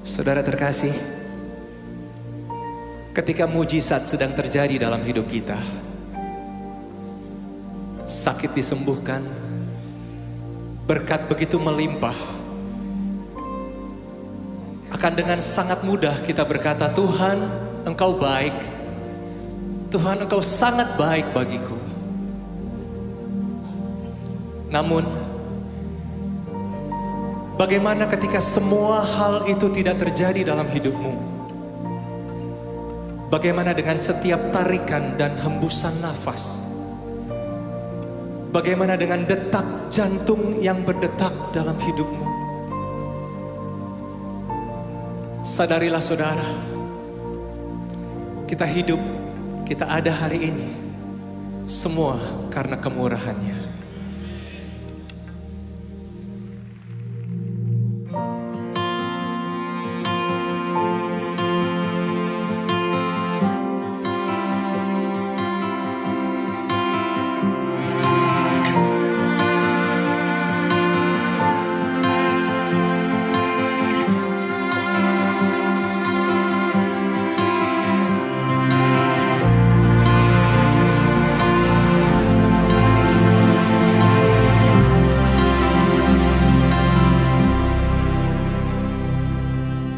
Saudara terkasih, ketika mujizat sedang terjadi dalam hidup kita, sakit disembuhkan, berkat begitu melimpah, akan dengan sangat mudah kita berkata, Tuhan, Engkau baik, Tuhan, Engkau sangat baik bagiku. Namun, bagaimana ketika semua hal itu tidak terjadi dalam hidupmu? Bagaimana dengan setiap tarikan dan hembusan nafas? Bagaimana dengan detak jantung yang berdetak dalam hidupmu? Sadarilah saudara, kita hidup, kita ada hari ini, semua karena kemurahan-Nya.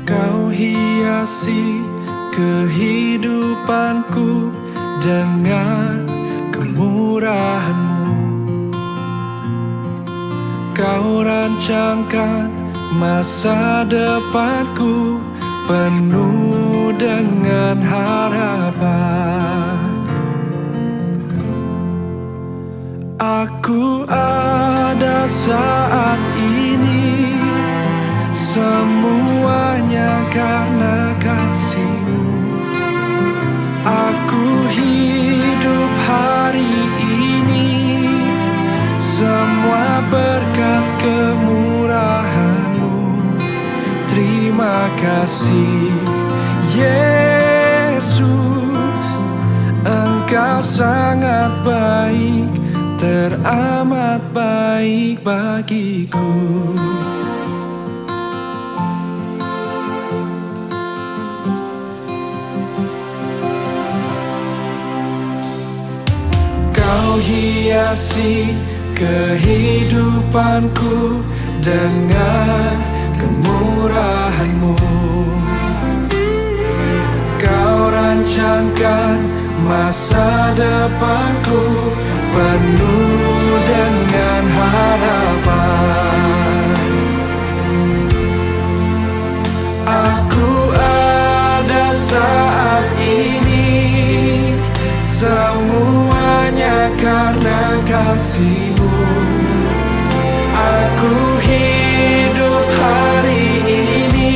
Kau hiasi kehidupanku dengan kemurahan-Mu. Kau rancangkan masa depanku penuh dengan harapan. Aku ada saat ini, semuanya karena kasih-Mu. Aku hidup hari ini, semua berkat kemurahan-Mu. Terima kasih Yesus, Engkau sangat baik, teramat baik bagiku. Kau hiasi kehidupanku dengan kemurahan-Mu. Kau rancangkan masa depanku penuh dengan harapan. Aku ada saat ini, semuanya karena kasih-Mu. Aku hidup hari ini,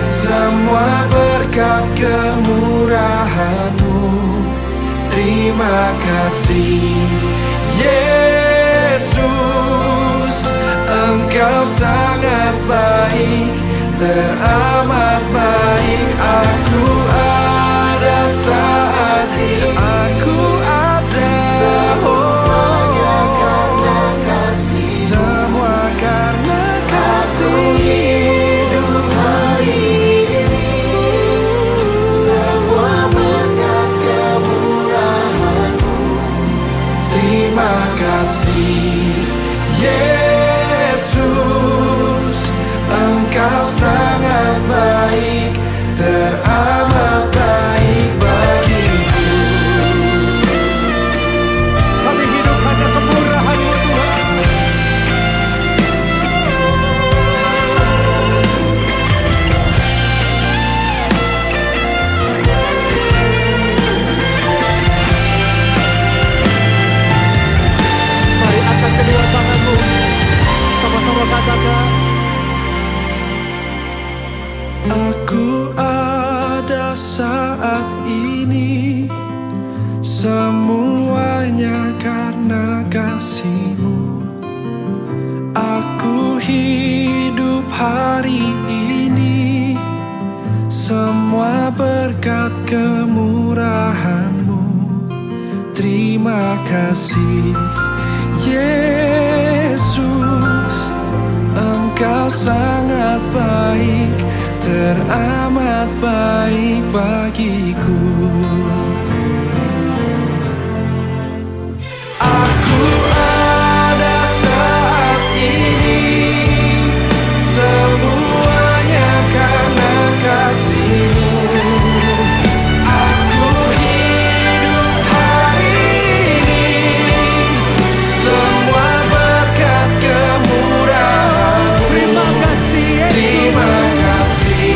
semua berkat kemurahan-Mu. Terima kasih Yesus, Engkau sangat baik, teramat baik. Aku ada saat ini, aku ada, semuanya karena kasih, semua karena kasih. Aku hidup hari ini, semua berkat kemurahan-Mu. Terima kasih Yesus, Engkau sangat baik, teramat baik bagiku. Kami hidup hanya kemurahan-Mu Tuhan. Mari angkat kedua tanganmu, sama-sama katakan, aku ada saat ini, semuanya karena kasih-Mu. Aku hidup hari ini, semua berkat kemurahan-Mu. Terima kasih Yesus, Engkau sangat baik, teramat baik bagiku. Aku ada saat ini, semuanya karena kasih-Mu. Aku hidup hari ini, semua berkat kemurahan-Mu. Terima kasih Yesus. Terima kasih,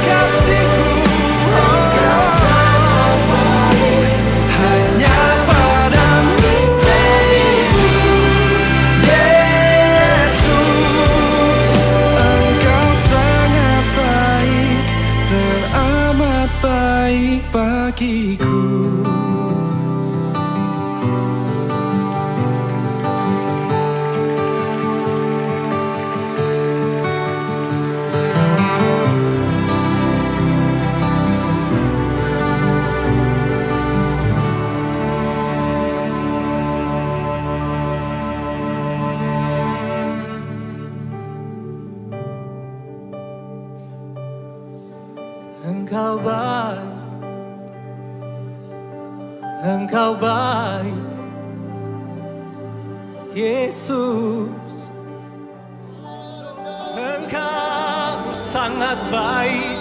kasih-Ku, Engkau sangat baik. Hanya padamu Yesus, Engkau sangat baik, teramat baik bagiku. Engkau baik, Engkau baik, Yesus. Engkau sangat baik,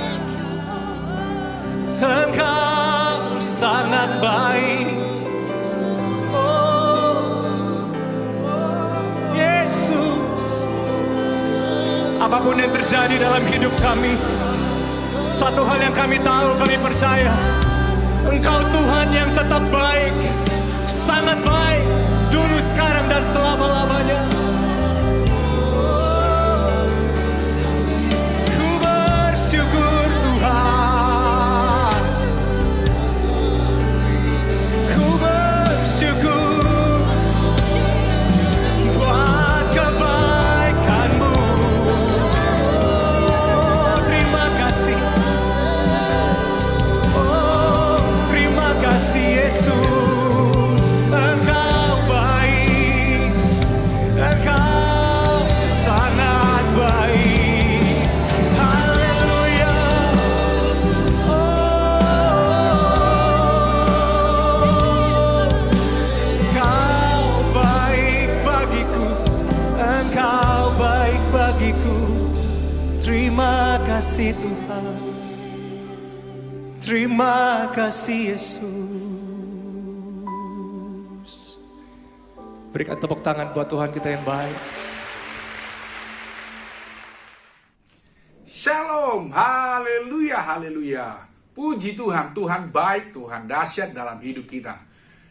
Engkau sangat baik, oh Yesus. Apapun yang terjadi dalam hidup kami, satu hal yang kami tahu, kami percaya, Engkau Tuhan yang tetap baik, sangat baik, dulu, sekarang, dan selama-lamanya. Ku bersyukur Tuhan, ku bersyukur buat kebaikan-Mu. Terima kasih, oh terima kasih Yesus. Engkau baik, Engkau sangat baik. Haleluya. Engkau baik bagiku, Engkau baik bagiku. Terima kasih Tuhan, terima kasih Yesus. Berikan tepuk tangan buat Tuhan kita yang baik. Shalom, haleluya, haleluya. Puji Tuhan, Tuhan baik, Tuhan dahsyat dalam hidup kita.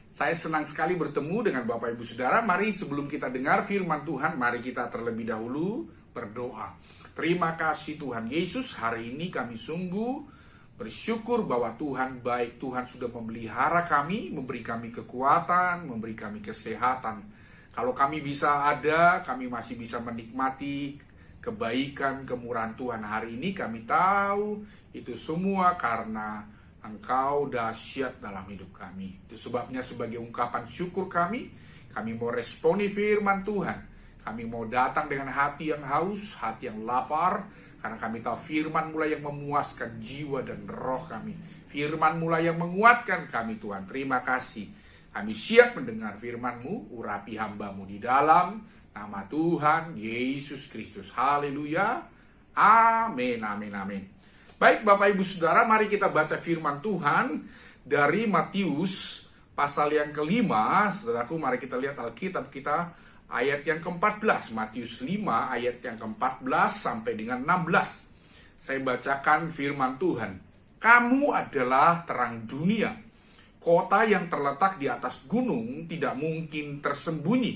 Saya senang sekali bertemu dengan Bapak Ibu Saudara. Mari sebelum kita dengar firman Tuhan, mari kita terlebih dahulu berdoa. Terima kasih Tuhan Yesus, hari ini kami sungguh bersyukur bahwa Tuhan baik. Tuhan sudah memelihara kami, memberi kami kekuatan, memberi kami kesehatan. Kalau kami bisa ada, kami masih bisa menikmati kebaikan, kemurahan Tuhan hari ini. Kami tahu itu semua karena Engkau dahsyat dalam hidup kami. Itu sebabnya sebagai ungkapan syukur kami mau responi firman Tuhan. Kami mau datang dengan hati yang haus, hati yang lapar, karena kami tahu firman mulai yang memuaskan jiwa dan roh kami. Firman mulai yang menguatkan kami Tuhan. Terima kasih. Kami siap mendengar firman-Mu, urapi hamba-Mu di dalam nama Tuhan Yesus Kristus. Haleluya. Amin, amin, amin. Baik Bapak Ibu Saudara, mari kita baca firman Tuhan dari Matius pasal yang kelima. Saudaraku, mari kita lihat Alkitab kita ayat yang ke-14. Matius 5 ayat yang ke-14 sampai dengan 16. Saya bacakan firman Tuhan. Kamu adalah terang dunia. Kota yang terletak di atas gunung tidak mungkin tersembunyi.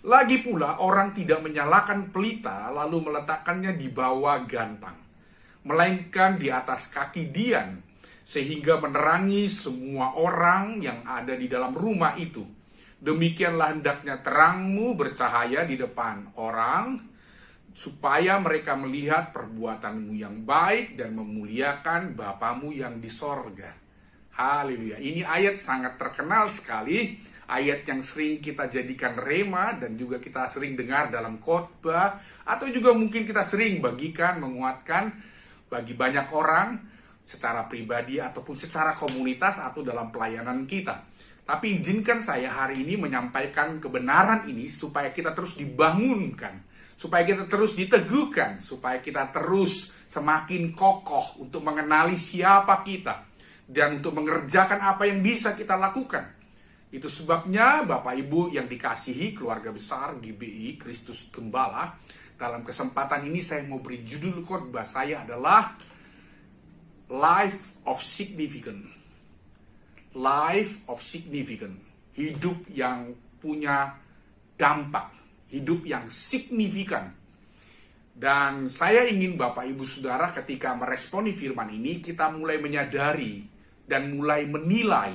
Lagi pula orang tidak menyalakan pelita lalu meletakkannya di bawah gantang, melainkan di atas kaki dian, sehingga menerangi semua orang yang ada di dalam rumah itu. Demikianlah hendaknya terangmu bercahaya di depan orang, supaya mereka melihat perbuatanmu yang baik dan memuliakan Bapamu yang di sorga. Haleluya. Ini ayat sangat terkenal sekali. Ayat yang sering kita jadikan rema dan juga kita sering dengar dalam khotbah. Atau juga mungkin kita sering bagikan, menguatkan bagi banyak orang secara pribadi ataupun secara komunitas atau dalam pelayanan kita. Tapi izinkan saya hari ini menyampaikan kebenaran ini supaya kita terus dibangunkan, supaya kita terus diteguhkan, supaya kita terus semakin kokoh untuk mengenali siapa kita dan untuk mengerjakan apa yang bisa kita lakukan. Itu sebabnya Bapak Ibu yang dikasihi keluarga besar GBI Kristus Gembala, dalam kesempatan ini saya mau beri judul khotbah saya adalah Life of Significance. Life of Significance. Hidup yang punya dampak, hidup yang signifikan. Dan saya ingin Bapak Ibu Saudara ketika meresponi firman ini, kita mulai menyadari dan mulai menilai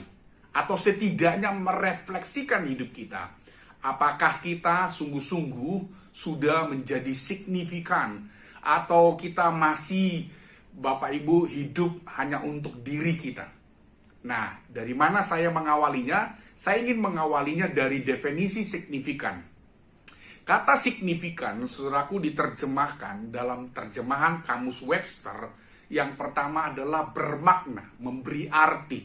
atau setidaknya merefleksikan hidup kita. Apakah kita sungguh-sungguh sudah menjadi signifikan atau kita masih Bapak Ibu hidup hanya untuk diri kita. Nah, dari mana saya mengawalinya? Saya ingin mengawalinya dari definisi signifikan. Kata signifikan, saudaraku, diterjemahkan dalam terjemahan Kamus Webster. Yang pertama adalah bermakna, memberi arti.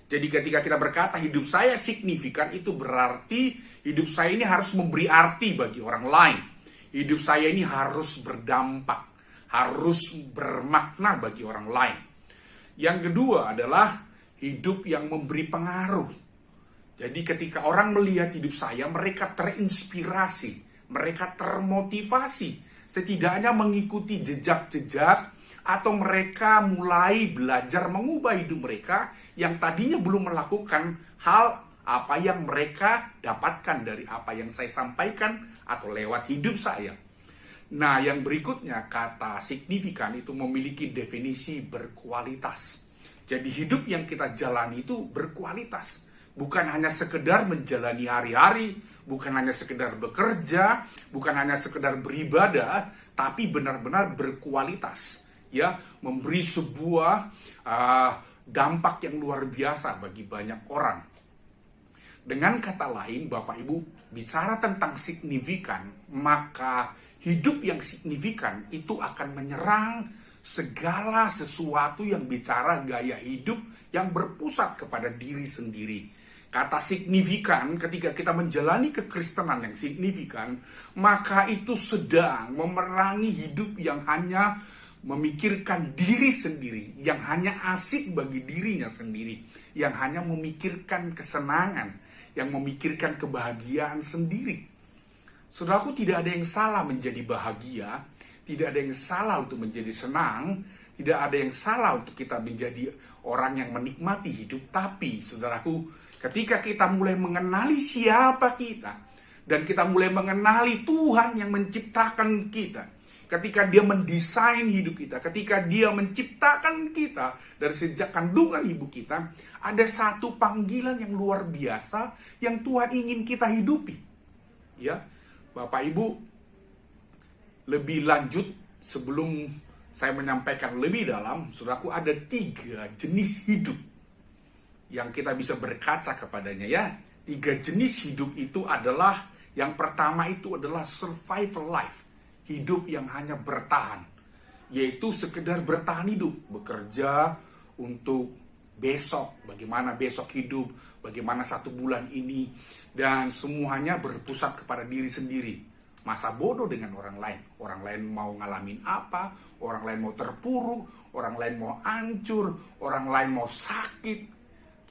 Jadi ketika kita berkata hidup saya signifikan, itu berarti hidup saya ini harus memberi arti bagi orang lain. Hidup saya ini harus berdampak, harus bermakna bagi orang lain. Yang kedua adalah hidup yang memberi pengaruh. Jadi ketika orang melihat hidup saya, mereka terinspirasi, mereka termotivasi, setidaknya mengikuti jejak-jejak, atau mereka mulai belajar mengubah hidup mereka yang tadinya belum melakukan hal apa yang mereka dapatkan dari apa yang saya sampaikan atau lewat hidup saya. Nah, yang berikutnya, kata signifikan itu memiliki definisi berkualitas. Jadi hidup yang kita jalani itu berkualitas. Bukan hanya sekedar menjalani hari-hari, bukan hanya sekedar bekerja, bukan hanya sekedar beribadah, tapi benar-benar berkualitas. Ya, memberi sebuah dampak yang luar biasa bagi banyak orang. Dengan kata lain, Bapak Ibu, bicara tentang signifikan, maka hidup yang signifikan itu akan menyerang segala sesuatu yang bicara gaya hidup yang berpusat kepada diri sendiri. Kata signifikan, ketika kita menjalani kekristenan yang signifikan, maka itu sedang memerangi hidup yang hanya memikirkan diri sendiri, yang hanya asik bagi dirinya sendiri, yang hanya memikirkan kesenangan, yang memikirkan kebahagiaan sendiri. Saudaraku, tidak ada yang salah menjadi bahagia, tidak ada yang salah untuk menjadi senang, tidak ada yang salah untuk kita menjadi orang yang menikmati hidup. Tapi, saudaraku, ketika kita mulai mengenali siapa kita, dan kita mulai mengenali Tuhan yang menciptakan kita, ketika dia mendesain hidup kita, ketika dia menciptakan kita dari sejak kandungan ibu kita, ada satu panggilan yang luar biasa yang Tuhan ingin kita hidupi. Ya, Bapak Ibu, lebih lanjut sebelum saya menyampaikan lebih dalam, saudaraku, ada 3 jenis hidup yang kita bisa berkaca kepadanya ya. 3 jenis hidup itu adalah, yang pertama itu adalah survival life. Hidup yang hanya bertahan, yaitu sekedar bertahan hidup, bekerja untuk besok, bagaimana besok hidup, bagaimana 1 bulan ini, dan semuanya berpusat kepada diri sendiri. Masa bodoh dengan orang lain mau ngalamin apa, orang lain mau terpuruk, orang lain mau hancur, orang lain mau sakit.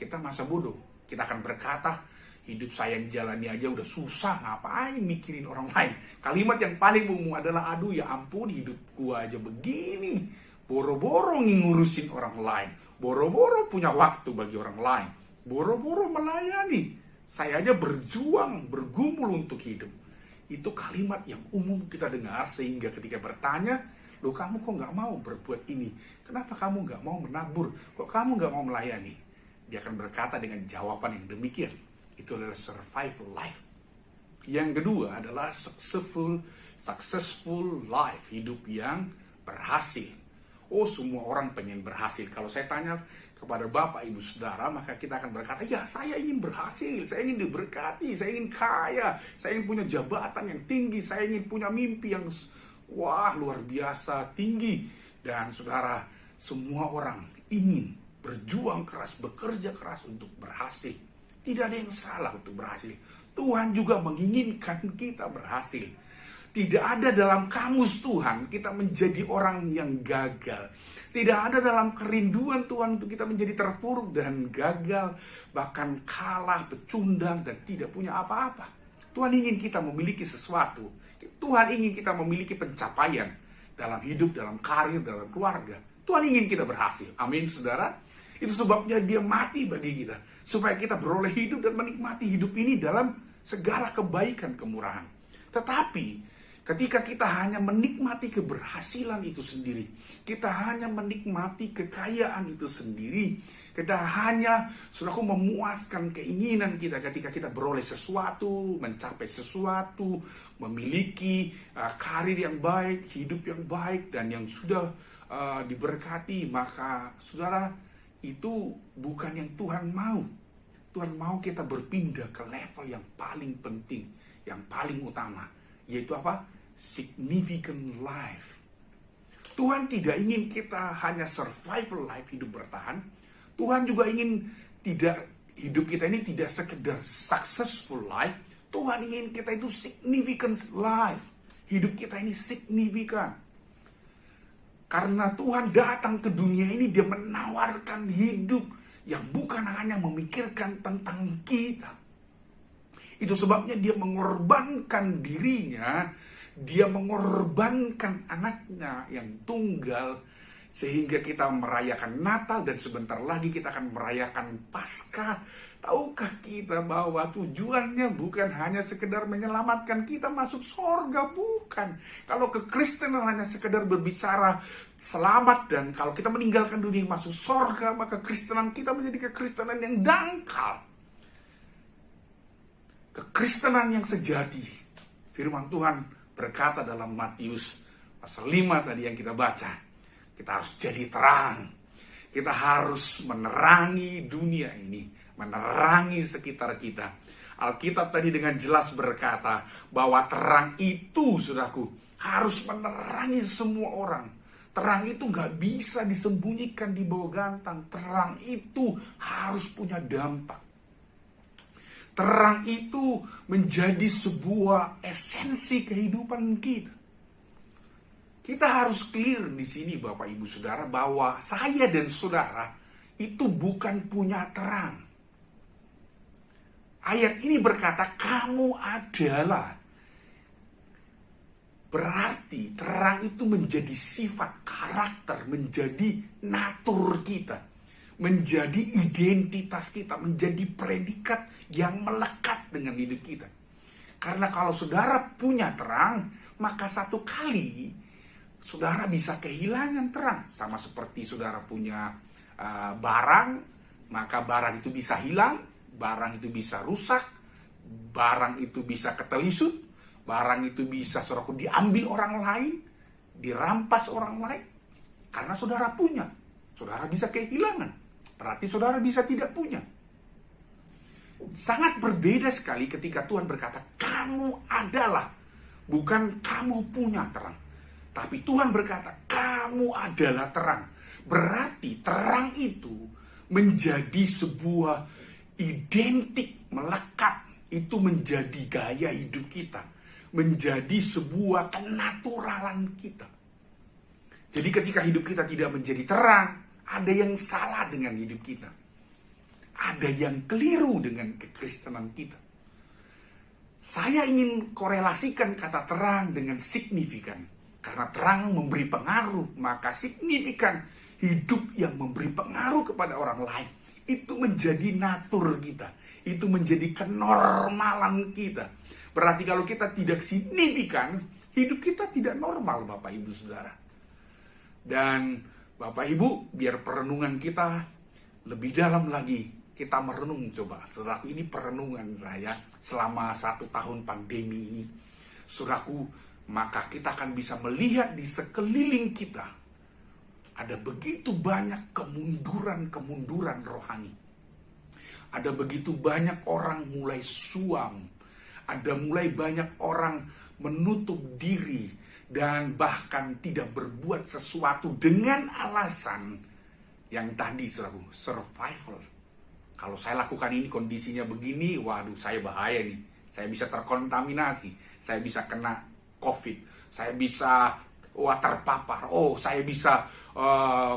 Kita masa bodoh, kita akan berkata, hidup saya yang jalani aja udah susah, ngapain mikirin orang lain. Kalimat yang paling umum adalah, aduh ya ampun, hidup gua aja begini, boro-boro ngurusin orang lain, boro-boro punya waktu bagi orang lain, boro-boro melayani, saya aja berjuang, bergumul untuk hidup. Itu kalimat yang umum kita dengar, sehingga ketika bertanya, loh kamu kok gak mau berbuat ini, kenapa kamu gak mau menabur, kok kamu gak mau melayani, dia akan berkata dengan jawaban yang demikian. Itu adalah survival life. Yang kedua adalah successful life, hidup yang berhasil. Oh, semua orang pengen berhasil. Kalau saya tanya kepada Bapak Ibu Saudara, maka kita akan berkata, ya saya ingin berhasil, saya ingin diberkati, saya ingin kaya, saya ingin punya jabatan yang tinggi, saya ingin punya mimpi yang luar biasa tinggi. Dan saudara, semua orang ingin berjuang keras, bekerja keras untuk berhasil. Tidak ada yang salah untuk berhasil. Tuhan juga menginginkan kita berhasil. Tidak ada dalam kamus Tuhan kita menjadi orang yang gagal. Tidak ada dalam kerinduan Tuhan untuk kita menjadi terpuruk dan gagal, bahkan kalah, pecundang, dan tidak punya apa-apa. Tuhan ingin kita memiliki sesuatu. Tuhan ingin kita memiliki pencapaian dalam hidup, dalam karir, dalam keluarga. Tuhan ingin kita berhasil. Amin, saudara. Itu sebabnya Dia mati bagi kita, supaya kita beroleh hidup dan menikmati hidup ini dalam segala kebaikan, kemurahan. Tetapi ketika kita hanya menikmati keberhasilan itu sendiri, kita hanya menikmati kekayaan itu sendiri, kita hanya memuaskan keinginan kita ketika kita beroleh sesuatu, mencapai sesuatu, memiliki karir yang baik, hidup yang baik, dan yang sudah diberkati, maka saudara, itu bukan yang Tuhan mau. Tuhan mau kita berpindah ke level yang paling penting, yang paling utama, yaitu apa? Significant life. Tuhan tidak ingin kita hanya survival life, hidup bertahan. Tuhan juga ingin hidup kita ini tidak sekedar successful life. Tuhan ingin kita itu significant life. Hidup kita ini signifikan. Karena Tuhan datang ke dunia ini, Dia menawarkan hidup yang bukan hanya memikirkan tentang kita. Itu sebabnya Dia mengorbankan dirinya, Dia mengorbankan anaknya yang tunggal, sehingga kita merayakan Natal, dan sebentar lagi kita akan merayakan Paskah. Tahukah kita bahwa tujuannya bukan hanya sekedar menyelamatkan kita masuk surga, bukan. Kalau kekristenan hanya sekedar berbicara selamat, dan kalau kita meninggalkan dunia masuk surga, maka kekristenan kita menjadi kekristenan yang dangkal. Kekristenan yang sejati, firman Tuhan berkata dalam Matius pasal 5 tadi yang kita baca, kita harus jadi terang. Kita harus menerangi dunia ini, menerangi sekitar kita. Alkitab tadi dengan jelas berkata bahwa terang itu, saudaraku, harus menerangi semua orang. Terang itu gak bisa disembunyikan di bawah gantang. Terang itu harus punya dampak. Terang itu menjadi sebuah esensi kehidupan kita. Kita harus clear di sini, Bapak Ibu Saudara, bahwa saya dan saudara itu bukan punya terang. Ayat ini berkata, kamu adalah. Berarti terang itu menjadi sifat, karakter, menjadi natur kita, menjadi identitas kita, menjadi predikat yang melekat dengan hidup kita. Karena kalau saudara punya terang, maka satu kali saudara bisa kehilangan terang. Sama seperti saudara punya barang, maka barang itu bisa hilang, barang itu bisa rusak, barang itu bisa ketelisut, barang itu bisa saudara diambil orang lain, dirampas orang lain. Karena saudara punya, saudara bisa kehilangan. Berarti saudara bisa tidak punya. Sangat berbeda sekali ketika Tuhan berkata, kamu adalah, bukan kamu punya terang. Tapi Tuhan berkata, kamu adalah terang. Berarti terang itu menjadi sebuah identik, melekat. Itu menjadi gaya hidup kita. Menjadi sebuah kenaturalan kita. Jadi ketika hidup kita tidak menjadi terang, ada yang salah dengan hidup kita. Ada yang keliru dengan kekristenan kita. Saya ingin korelasikan kata terang dengan signifikan. Karena terang memberi pengaruh, maka signifikan, hidup yang memberi pengaruh kepada orang lain, itu menjadi natur kita. Itu menjadi kenormalan kita. Berarti kalau kita tidak signifikan, hidup kita tidak normal, Bapak Ibu Saudara. Dan Bapak Ibu, biar perenungan kita lebih dalam lagi. Kita merenung coba. Saudaraku, ini perenungan saya selama 1 tahun pandemi ini. Saudaraku, maka kita akan bisa melihat di sekeliling kita ada begitu banyak kemunduran rohani. Ada begitu banyak orang mulai suam. Ada mulai banyak orang menutup diri dan bahkan tidak berbuat sesuatu dengan alasan yang tadi survival. Kalau saya lakukan ini kondisinya begini, waduh saya bahaya nih. Saya bisa terkontaminasi, saya bisa kena COVID, saya bisa terpapar, saya bisa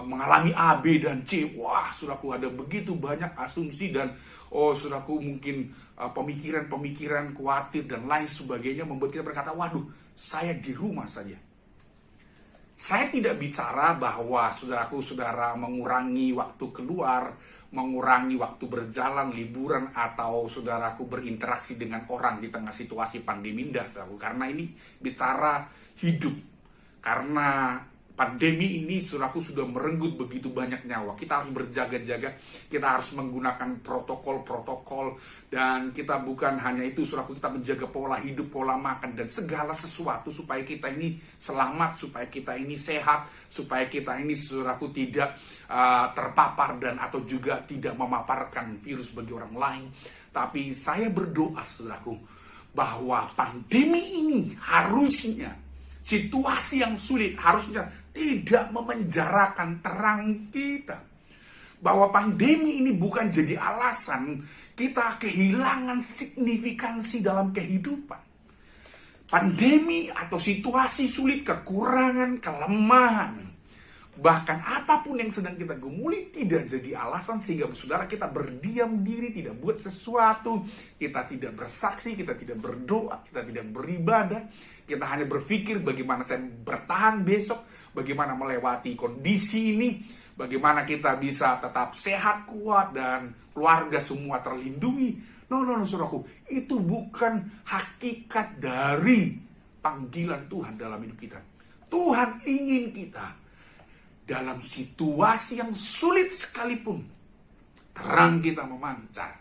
mengalami A, B, dan C. Wah, saudaraku, ada begitu banyak asumsi dan saudaraku mungkin pemikiran-pemikiran khawatir dan lain sebagainya membuat kita berkata, waduh, saya di rumah saja. Saya tidak bicara bahwa saudara mengurangi waktu keluar, mengurangi waktu berjalan, liburan, atau saudaraku berinteraksi dengan orang di tengah situasi pandemi, saudaraku. Karena ini bicara hidup. Karena pandemi ini saudaraku sudah merenggut begitu banyak nyawa. Kita harus berjaga-jaga, kita harus menggunakan protokol-protokol, dan kita bukan hanya itu saudaraku, kita menjaga pola hidup, pola makan, dan segala sesuatu supaya kita ini selamat, supaya kita ini sehat, supaya kita ini saudaraku tidak terpapar dan atau juga tidak memaparkan virus bagi orang lain. Tapi saya berdoa saudaraku, bahwa pandemi ini harusnya, situasi yang sulit harusnya tidak memenjarakan terang kita. Bahwa pandemi ini bukan jadi alasan kita kehilangan signifikansi dalam kehidupan. Pandemi atau situasi sulit, kekurangan, kelemahan, bahkan apapun yang sedang kita gumuli tidak jadi alasan sehingga saudara kita berdiam diri, tidak buat sesuatu, kita tidak bersaksi, kita tidak berdoa, kita tidak beribadah, kita hanya berpikir bagaimana saya bertahan besok, bagaimana melewati kondisi ini, bagaimana kita bisa tetap sehat, kuat, dan keluarga semua terlindungi. No, saudaraku, itu bukan hakikat dari panggilan Tuhan dalam hidup kita. Tuhan ingin kita dalam situasi yang sulit sekalipun, terang kita memancar.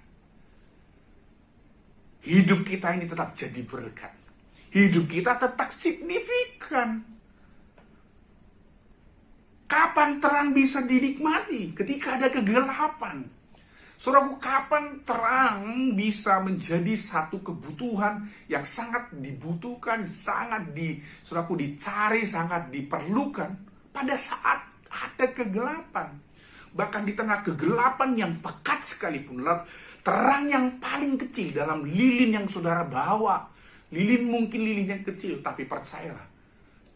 Hidup kita ini tetap jadi berkat. Hidup kita tetap signifikan. Kapan terang bisa dinikmati? Ketika ada kegelapan. Saudaraku, kapan terang bisa menjadi satu kebutuhan yang sangat dibutuhkan, saudaraku dicari, sangat diperlukan pada saat ada kegelapan. Bahkan di tengah kegelapan yang pekat sekalipun, terang yang paling kecil dalam lilin yang saudara bawa. Lilin mungkin lilin yang kecil, tapi percayalah,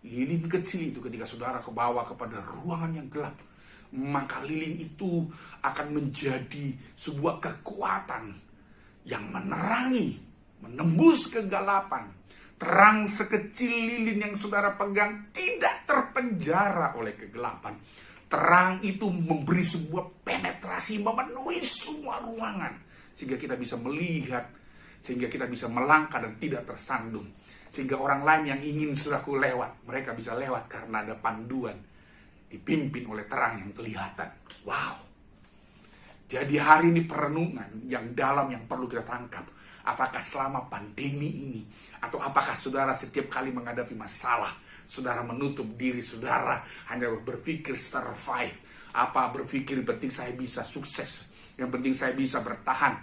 lilin kecil itu ketika saudara kebawa kepada ruangan yang gelap, maka lilin itu akan menjadi sebuah kekuatan yang menerangi, menembus kegelapan. Terang sekecil lilin yang saudara pegang tidak terpenjara oleh kegelapan. Terang itu memberi sebuah penetrasi, memenuhi semua ruangan, sehingga kita bisa melihat, sehingga kita bisa melangkah dan tidak tersandung. Sehingga orang lain yang ingin saudaraku lewat, mereka bisa lewat karena ada panduan, dipimpin oleh terang yang kelihatan. Wow. Jadi hari ini perenungan yang dalam yang perlu kita tangkap. Apakah selama pandemi ini, atau apakah saudara setiap kali menghadapi masalah, saudara menutup diri, saudara hanya berpikir survive. Berpikir penting saya bisa sukses, yang penting saya bisa bertahan,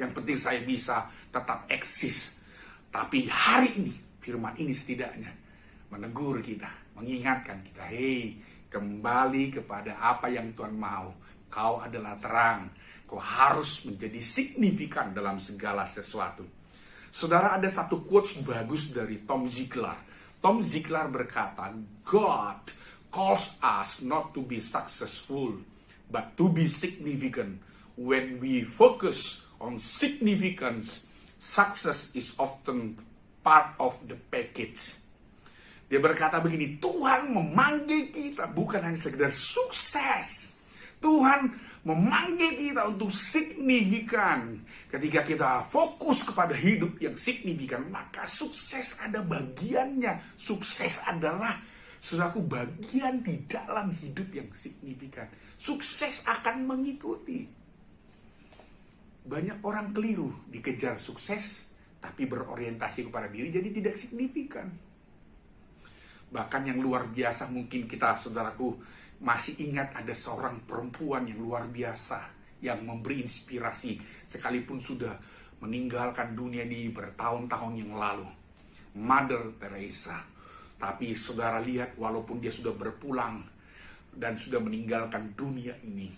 yang penting saya bisa tetap eksis. Tapi hari ini, firman ini setidaknya menegur kita, mengingatkan kita, kembali kepada apa yang Tuhan mau. Kau adalah terang. Kau harus menjadi signifikan dalam segala sesuatu. Saudara, ada satu quotes bagus dari Tom Ziglar. Tom Ziglar berkata, God calls us not to be successful, but to be significant. When we focus on significance, success is often part of the package. Dia berkata begini, Tuhan memanggil kita bukan hanya sekedar sukses. Tuhan memanggil kita untuk signifikan. Ketika kita fokus kepada hidup yang signifikan, maka sukses ada bagiannya. Sukses adalah saudaraku bagian di dalam hidup yang signifikan. Sukses akan mengikuti. Banyak orang keliru dikejar sukses, tapi berorientasi kepada diri jadi tidak signifikan. Bahkan yang luar biasa mungkin kita, saudaraku, masih ingat ada seorang perempuan yang luar biasa yang memberi inspirasi sekalipun sudah meninggalkan dunia ini bertahun-tahun yang lalu, Mother Teresa. Tapi saudara lihat, walaupun dia sudah berpulang dan sudah meninggalkan dunia ini,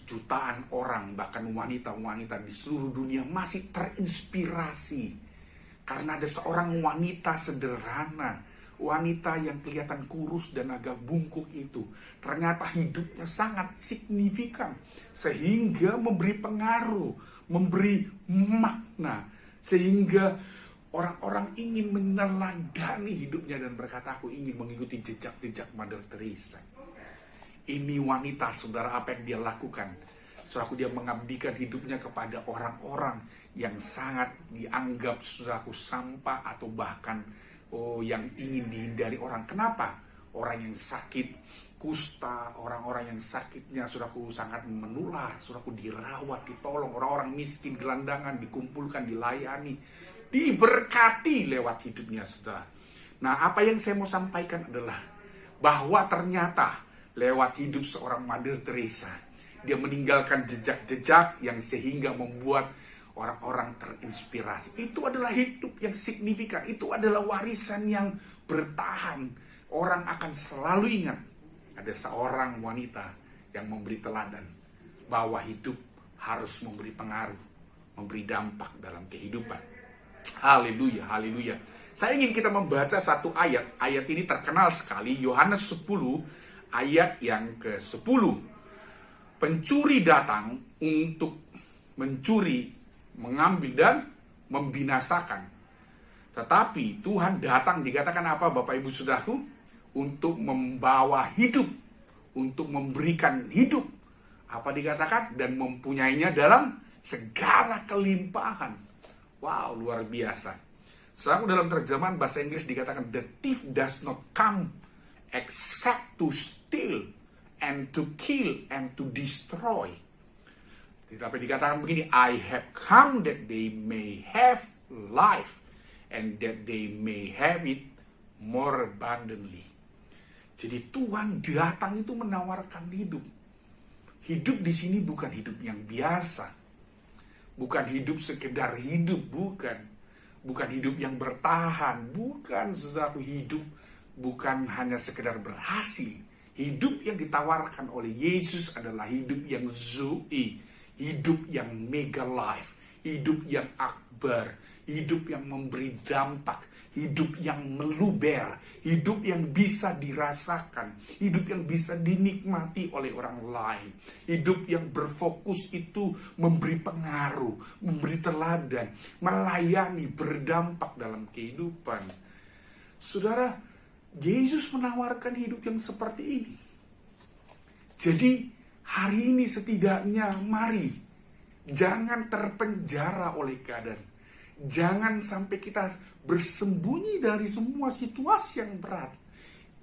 jutaan orang, bahkan wanita-wanita di seluruh dunia masih terinspirasi karena ada seorang wanita sederhana, wanita yang kelihatan kurus dan agak bungkuk itu. Ternyata hidupnya sangat signifikan sehingga memberi pengaruh, memberi makna, sehingga orang-orang ingin meneladani hidupnya dan berkata, aku ingin mengikuti jejak-jejak Mother Teresa. Ini wanita, saudara, apa yang dia lakukan? Saudaraku, dia mengabdikan hidupnya kepada orang-orang yang sangat dianggap, saudaraku, sampah atau bahkan yang ingin dihindari orang. Kenapa? Orang yang sakit kusta, orang-orang yang sakitnya, saudaraku, sangat menular, saudaraku, dirawat, ditolong. Orang-orang miskin, gelandangan, dikumpulkan, dilayani, diberkati lewat hidupnya, saudara. Nah, apa yang saya mau sampaikan adalah bahwa ternyata lewat hidup seorang Mother Teresa, dia meninggalkan jejak-jejak yang sehingga membuat orang-orang terinspirasi. Itu adalah hidup yang signifikan. Itu adalah warisan yang bertahan. Orang akan selalu ingat ada seorang wanita yang memberi teladan bahwa hidup harus memberi pengaruh, memberi dampak dalam kehidupan. Haleluya, haleluya. Saya ingin kita membaca satu ayat. Ayat ini terkenal sekali, Yohanes 10 ayat yang ke-10. Pencuri datang untuk mencuri, mengambil dan membinasakan. Tetapi Tuhan datang, dikatakan apa Bapak Ibu Saudaraku? Untuk membawa hidup, untuk memberikan hidup. Apa dikatakan? Dan mempunyainya dalam segala kelimpahan. Wow, luar biasa. Saudaraku, dalam terjemahan bahasa Inggris dikatakan, the thief does not come except to steal and to kill and to destroy. Tetapi dikatakan begini, I have come that they may have life and that they may have it more abundantly. Jadi Tuhan datang itu menawarkan hidup. Hidup di sini bukan hidup yang biasa. Bukan hidup sekedar hidup, bukan. Bukan hidup yang bertahan, bukan, saudaraku. Hidup bukan hanya sekedar berhasil. Hidup yang ditawarkan oleh Yesus adalah hidup yang zoe, hidup yang mega life, hidup yang akbar, hidup yang memberi dampak, hidup yang meluber, hidup yang bisa dirasakan, hidup yang bisa dinikmati oleh orang lain, hidup yang berfokus itu memberi pengaruh, memberi teladan, melayani, berdampak dalam kehidupan. Saudara, Yesus menawarkan hidup yang seperti ini. Jadi hari ini setidaknya mari jangan terpenjara oleh keadaan. Jangan sampai kita bersembunyi dari semua situasi yang berat.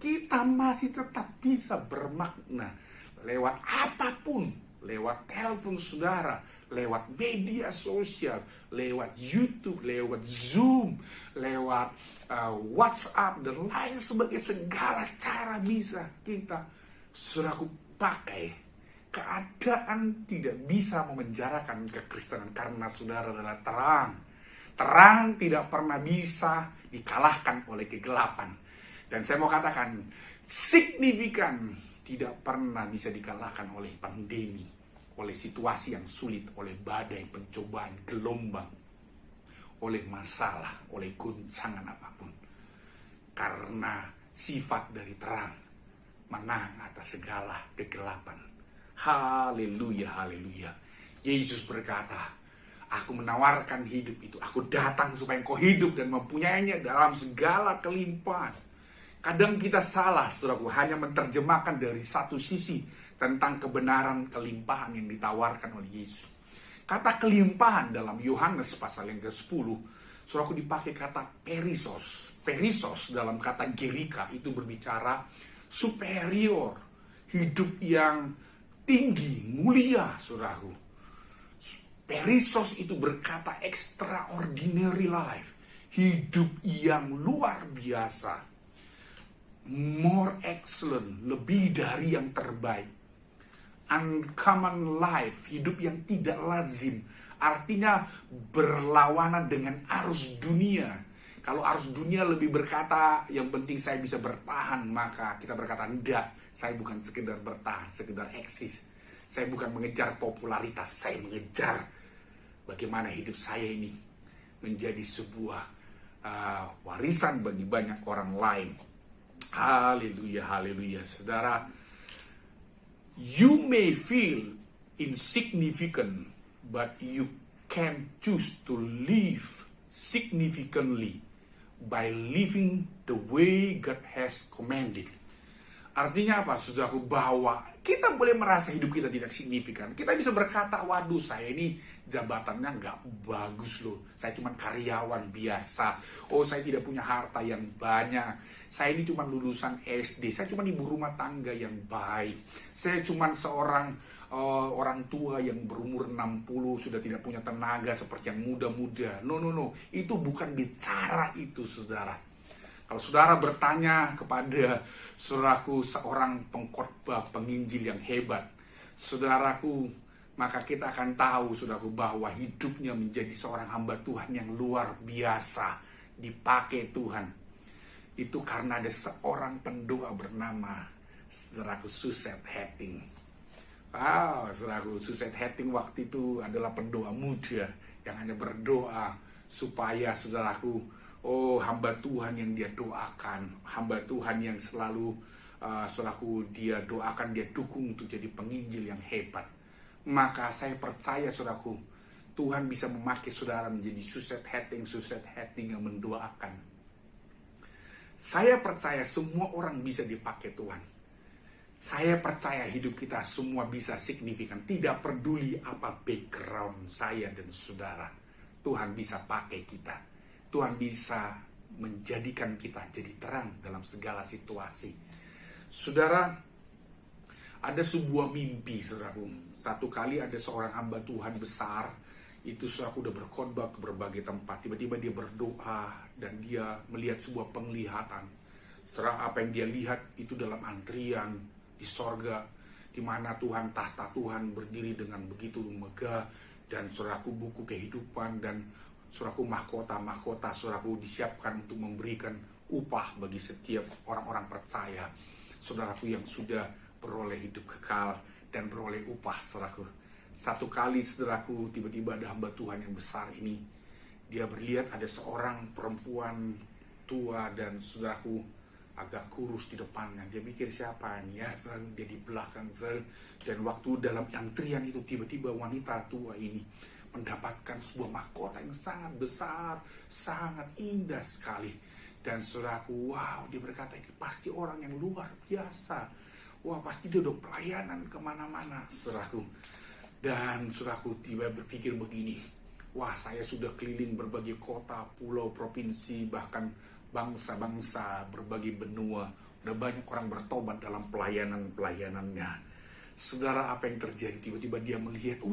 Kita masih tetap bisa bermakna lewat apapun, lewat telepon saudara, lewat media sosial, lewat YouTube, lewat Zoom, lewat WhatsApp dan lain sebagainya. Segala cara bisa kita, saudaraku, pakai. Keadaan tidak bisa memenjarakan kekristenan karena saudara adalah terang. Terang tidak pernah bisa dikalahkan oleh kegelapan. Dan saya mau katakan, signifikan tidak pernah bisa dikalahkan oleh pandemi, oleh situasi yang sulit, oleh badai, pencobaan, gelombang, oleh masalah, oleh guncangan apapun. Karena sifat dari terang menang atas segala kegelapan. Haleluya, haleluya. Yesus berkata, aku menawarkan hidup itu. Aku datang supaya engkau hidup dan mempunyainya dalam segala kelimpahan. Kadang kita salah, saudaraku, hanya menerjemahkan dari satu sisi tentang kebenaran kelimpahan yang ditawarkan oleh Yesus. Kata kelimpahan dalam Yohanes pasal yang ke-10, saudaraku, dipakai kata perisos. Perisos dalam kata Gerika itu berbicara superior, hidup yang tinggi, mulia, saudaraku. Perisos itu berkata extraordinary life, hidup yang luar biasa. more excellent, lebih dari yang terbaik. Uncommon life, hidup yang tidak lazim, artinya berlawanan dengan arus dunia. Kalau arus dunia lebih berkata, yang penting saya bisa bertahan, maka kita berkata, enggak, saya bukan sekedar bertahan, sekedar eksis. Saya bukan mengejar popularitas, saya mengejar bagaimana hidup saya ini menjadi sebuah warisan bagi banyak orang lain. Haleluya, haleluya. Saudara, you may feel insignificant, but you can choose to live significantly by living the way God has commanded. Artinya apa, saudaraku, bahwa kita boleh merasa hidup kita tidak signifikan. Kita bisa berkata, waduh, saya ini jabatannya nggak bagus loh. Saya cuma karyawan biasa. Oh, saya tidak punya harta yang banyak. Saya ini cuma lulusan SD. Saya cuma ibu rumah tangga yang baik. Saya cuma seorang orang tua yang berumur 60 sudah tidak punya tenaga seperti yang muda-muda. No. Itu bukan bicara itu, saudara. Kalau saudara bertanya kepada saudaraku, seorang pengkhotbah, penginjil yang hebat, saudaraku, maka kita akan tahu, saudaraku, bahwa hidupnya menjadi seorang hamba Tuhan yang luar biasa, dipakai Tuhan. Itu karena ada seorang pendoa bernama saudaraku Suzette Hatting. Wow, saudaraku, Suzette Hatting waktu itu adalah pendoa muda yang hanya berdoa supaya, saudaraku, hamba Tuhan yang dia doakan, hamba Tuhan yang selalu saudaraku, dia doakan, dia dukung untuk jadi penginjil yang hebat. Maka saya percaya, saudaraku, Tuhan bisa memakai saudara menjadi Suzette Hatting yang mendoakan. Saya percaya semua orang bisa dipakai Tuhan. Saya percaya hidup kita semua bisa signifikan. Tidak peduli apa background saya dan saudara, Tuhan bisa pakai kita. Tuhan bisa menjadikan kita jadi terang dalam segala situasi. Saudara, ada sebuah mimpi, saudaraku. Satu kali ada seorang hamba Tuhan besar, itu saudaraku udah berkhotbah ke berbagai tempat. Tiba-tiba dia berdoa dan dia melihat sebuah penglihatan. Serah apa yang dia lihat itu dalam antrian di sorga, di mana Tuhan, tahta Tuhan berdiri dengan begitu megah, dan saudaraku buku kehidupan dan saudaraku mahkota saudaraku disiapkan untuk memberikan upah bagi setiap orang-orang percaya, saudaraku, yang sudah beroleh hidup kekal dan beroleh upah, saudaraku. Satu kali, saudaraku, tiba-tiba ada hamba Tuhan yang besar ini, dia melihat ada seorang perempuan tua dan, saudaraku, agak kurus di depannya. Dia pikir siapa ini ya, saudaraku, dia di belakang, saudaraku. Dan waktu dalam antrian itu tiba-tiba wanita tua ini mendapatkan sebuah mahkota yang sangat besar, sangat indah sekali. Dan saudaraku, wow, dia berkata, ini pasti orang yang luar biasa. Wah, pasti dia udah pelayanan kemana-mana, saudaraku. Dan saudaraku tiba berpikir begini, wah, saya sudah keliling berbagai kota, pulau, provinsi, bahkan bangsa-bangsa, berbagai benua. Udah banyak orang bertobat dalam pelayanannya. Saudara, apa yang terjadi? Tiba-tiba dia melihat,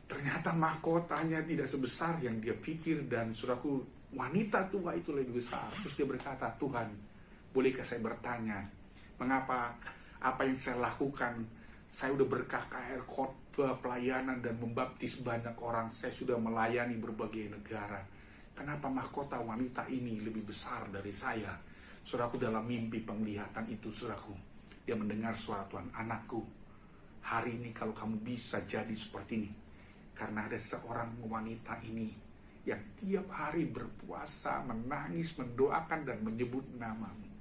ternyata mahkotanya tidak sebesar yang dia pikir. Dan saudaraku, wanita tua itu lebih besar. Terus dia berkata, Tuhan, bolehkah saya bertanya, mengapa apa yang saya lakukan, saya udah berKKR, khotbah, pelayanan, dan membaptis banyak orang. Saya sudah melayani berbagai negara. Kenapa mahkota wanita ini lebih besar dari saya? Saudaraku, dalam mimpi penglihatan itu, saudaraku, dia mendengar suara Tuhan, anakku, hari ini kalau kamu bisa jadi seperti ini, karena ada seorang wanita ini yang tiap hari berpuasa, menangis, mendoakan, dan menyebut namamu.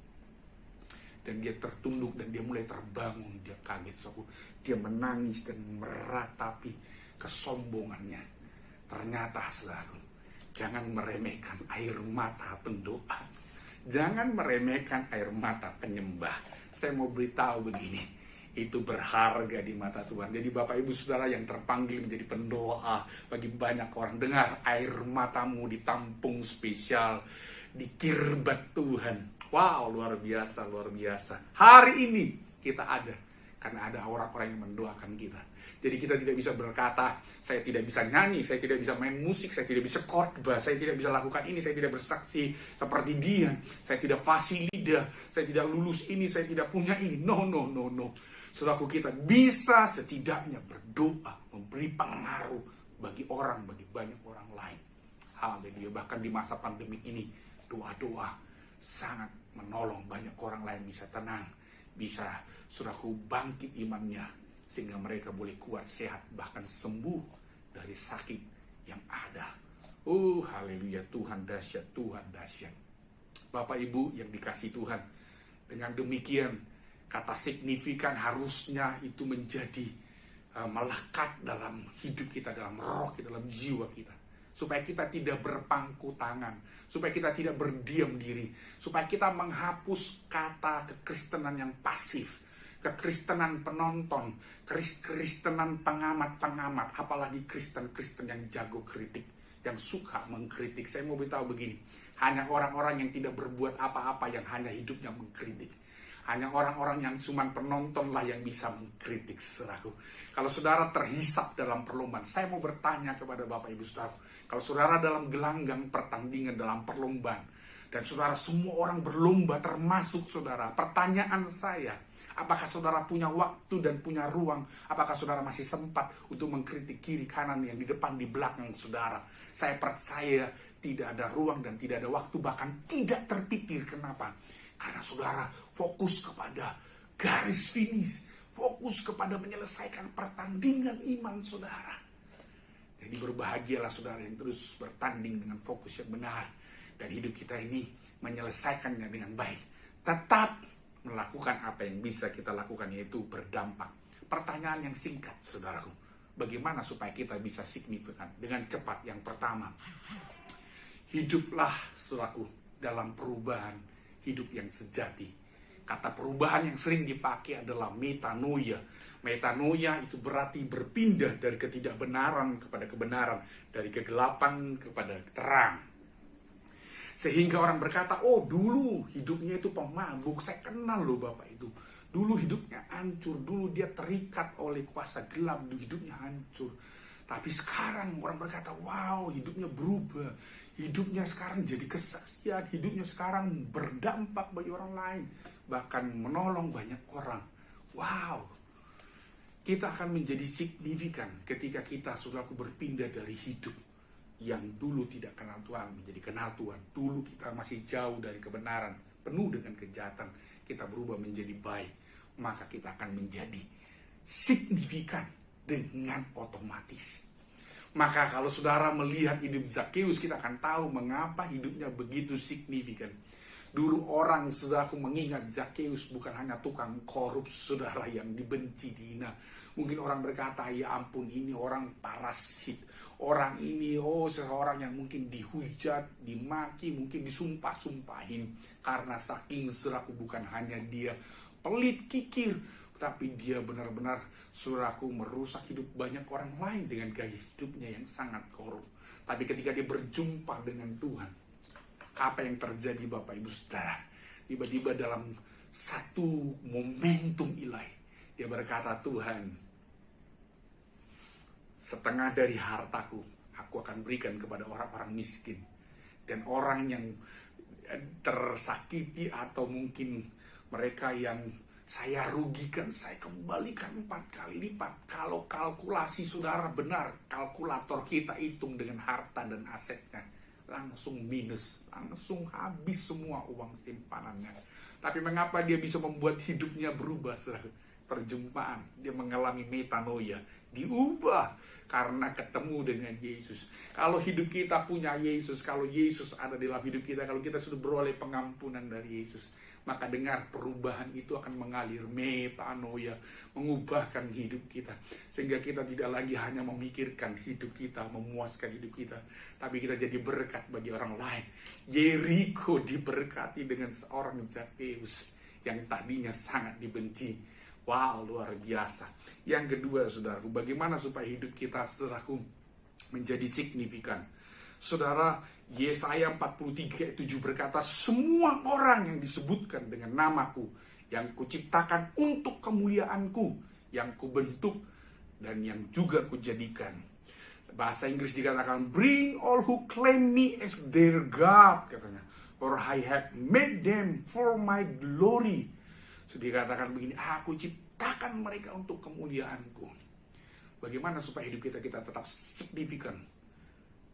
Dan dia tertunduk dan dia mulai terbangun. Dia kaget, saudaraku. Dia menangis dan meratapi kesombongannya. Ternyata, saudaraku, jangan meremehkan air mata pendoa. Jangan meremehkan air mata penyembah. Saya mau beritahu begini, itu berharga di mata Tuhan. Jadi Bapak Ibu Saudara yang terpanggil menjadi pendoa bagi banyak orang, dengar, air matamu ditampung spesial, dikirbat Tuhan. Wow, luar biasa, luar biasa. Hari ini kita ada Karena ada orang-orang yang mendoakan kita. Jadi kita tidak bisa berkata, saya tidak bisa nyanyi, saya tidak bisa main musik, saya tidak bisa khotbah, saya tidak bisa lakukan ini, saya tidak bersaksi seperti dia, saya tidak fasih lidah, saya tidak lulus ini, saya tidak punya ini. No. Saudaraku, kita bisa setidaknya berdoa, memberi pengaruh bagi banyak orang lain. Haleluya. Bahkan di masa pandemi ini, doa-doa sangat menolong banyak orang lain bisa tenang, bisa saudaraku bangkit imannya, sehingga mereka boleh kuat, sehat, bahkan sembuh dari sakit yang ada. Haleluya, Tuhan dahsyat, Tuhan dahsyat. Bapak Ibu yang dikasihi Tuhan, dengan demikian kata signifikan harusnya itu menjadi melekat dalam hidup kita, dalam roh kita, dalam jiwa kita. Supaya kita tidak berpangku tangan, supaya kita tidak berdiam diri, supaya kita menghapus kata kekristenan yang pasif, kekristenan penonton, kekristenan pengamat-pengamat, apalagi Kristen-Kristen yang jago kritik, yang suka mengkritik. Saya mau beritahu begini, hanya orang-orang yang tidak berbuat apa-apa yang hanya hidupnya mengkritik. Hanya orang-orang yang cuma penonton lah yang bisa mengkritik, saudaraku. Kalau saudara terhisap dalam perlombaan, saya mau bertanya kepada Bapak Ibu saudara, kalau saudara dalam gelanggang pertandingan dalam perlombaan, dan saudara semua orang berlomba termasuk saudara, pertanyaan saya, apakah saudara punya waktu dan punya ruang? Apakah saudara masih sempat untuk mengkritik kiri kanan yang di depan di belakang saudara? Saya percaya tidak ada ruang dan tidak ada waktu, bahkan tidak terpikir. Kenapa? Karena saudara fokus kepada garis finish, fokus kepada menyelesaikan pertandingan iman saudara. Jadi berbahagialah saudara yang terus bertanding dengan fokus yang benar, dan hidup kita ini menyelesaikannya dengan baik. Tetap melakukan apa yang bisa kita lakukan, yaitu berdampak. Pertanyaan yang singkat saudaraku, bagaimana supaya kita bisa signifikan dengan cepat? Yang pertama, hiduplah saudaraku dalam perubahan hidup yang sejati. Kata perubahan yang sering dipakai adalah metanoia. Metanoia itu berarti berpindah dari ketidakbenaran kepada kebenaran, dari kegelapan kepada terang. Sehingga orang berkata, oh dulu hidupnya itu pemabuk, saya kenal loh Bapak itu. Dulu hidupnya hancur, dulu dia terikat oleh kuasa gelap, hidupnya hancur. Tapi sekarang orang berkata, wow hidupnya berubah. Hidupnya sekarang jadi kesaksian, hidupnya sekarang berdampak bagi orang lain. Bahkan menolong banyak orang. Wow, kita akan menjadi signifikan ketika kita, saudaraku, berpindah dari hidup yang dulu tidak kenal Tuhan menjadi kenal Tuhan. Dulu kita masih jauh dari kebenaran, penuh dengan kejahatan. Kita berubah menjadi baik, maka kita akan menjadi signifikan dengan otomatis. Maka kalau saudara melihat hidup Zakheus, kita akan tahu mengapa hidupnya begitu signifikan. Dulu orang, saudaraku, mengingat Zakheus bukan hanya tukang korup, saudara, yang dibenci, dihina. Mungkin orang berkata, ya ampun ini orang parasit. Orang ini, seseorang yang mungkin dihujat, dimaki, mungkin disumpah-sumpahin. Karena saking, saudaraku, bukan hanya dia pelit, kikir, tapi dia benar-benar, saudaraku, merusak hidup banyak orang lain dengan gaya hidupnya yang sangat korup. Tapi ketika dia berjumpa dengan Tuhan, apa yang terjadi Bapak Ibu Saudara? Tiba-tiba dalam satu momentum ilahi, dia berkata, Tuhan, setengah dari hartaku aku akan berikan kepada orang-orang miskin dan orang yang tersakiti, atau mungkin mereka yang saya rugikan, saya kembalikan 4 kali lipat. Kalau kalkulasi saudara benar, kalkulator kita hitung dengan harta dan asetnya, langsung minus, langsung habis semua uang simpanannya. Tapi mengapa dia bisa membuat hidupnya berubah? Perjumpaan, dia mengalami metanoia, diubah karena ketemu dengan Yesus. Kalau hidup kita punya Yesus, kalau Yesus ada dalam hidup kita, kalau kita sudah beroleh pengampunan dari Yesus, maka dengar, perubahan itu akan mengalir, metanoia, mengubahkan hidup kita. Sehingga kita tidak lagi hanya memikirkan hidup kita, memuaskan hidup kita, tapi kita jadi berkat bagi orang lain. Yeriko diberkati dengan seorang Zakheus yang tadinya sangat dibenci. Wow, luar biasa. Yang kedua, saudaraku, bagaimana supaya hidup kita, saudaraku, menjadi signifikan? Saudara, Yesaya 43:7 berkata, semua orang yang disebutkan dengan namaku yang kuciptakan untuk kemuliaanku, yang kubentuk dan yang juga kujadikan. Bahasa Inggris dikatakan, bring all who claim me as their God, katanya. For I have made them for my glory. So, dikatakan begini, aku ciptakan mereka untuk kemuliaanku. Bagaimana supaya hidup kita tetap signifikan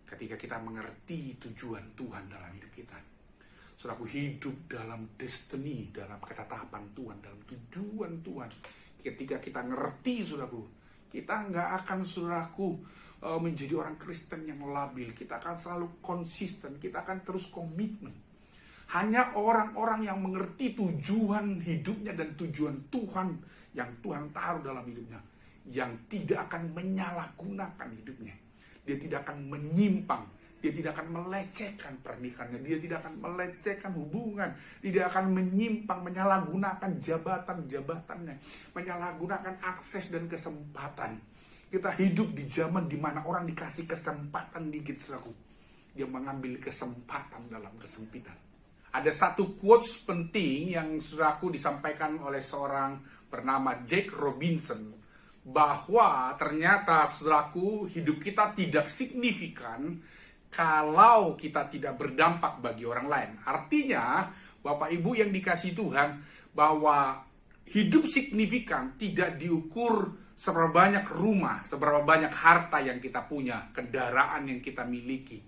ketika kita mengerti tujuan Tuhan dalam hidup kita. Saudaraku, hidup dalam destiny, dalam ketetapan Tuhan, dalam tujuan Tuhan. Ketika kita ngerti, saudaraku, kita nggak akan, saudaraku, menjadi orang Kristen yang labil. Kita akan selalu konsisten, kita akan terus komitmen. Hanya orang-orang yang mengerti tujuan hidupnya dan tujuan Tuhan yang Tuhan taruh dalam hidupnya, yang tidak akan menyalahgunakan hidupnya. Dia tidak akan menyimpang, dia tidak akan melecehkan pernikahannya, dia tidak akan melecehkan hubungan, tidak akan menyimpang, menyalahgunakan jabatan-jabatannya, menyalahgunakan akses dan kesempatan. Kita hidup di zaman di mana orang dikasih kesempatan dikit, saudaraku. Dia mengambil kesempatan dalam kesempitan. Ada satu quotes penting yang, saudaraku, disampaikan oleh seorang bernama Jack Robinson, bahwa ternyata, saudaraku, hidup kita tidak signifikan kalau kita tidak berdampak bagi orang lain. Artinya, Bapak Ibu yang dikasihi Tuhan, bahwa hidup signifikan tidak diukur seberapa banyak rumah, seberapa banyak harta yang kita punya, kendaraan yang kita miliki.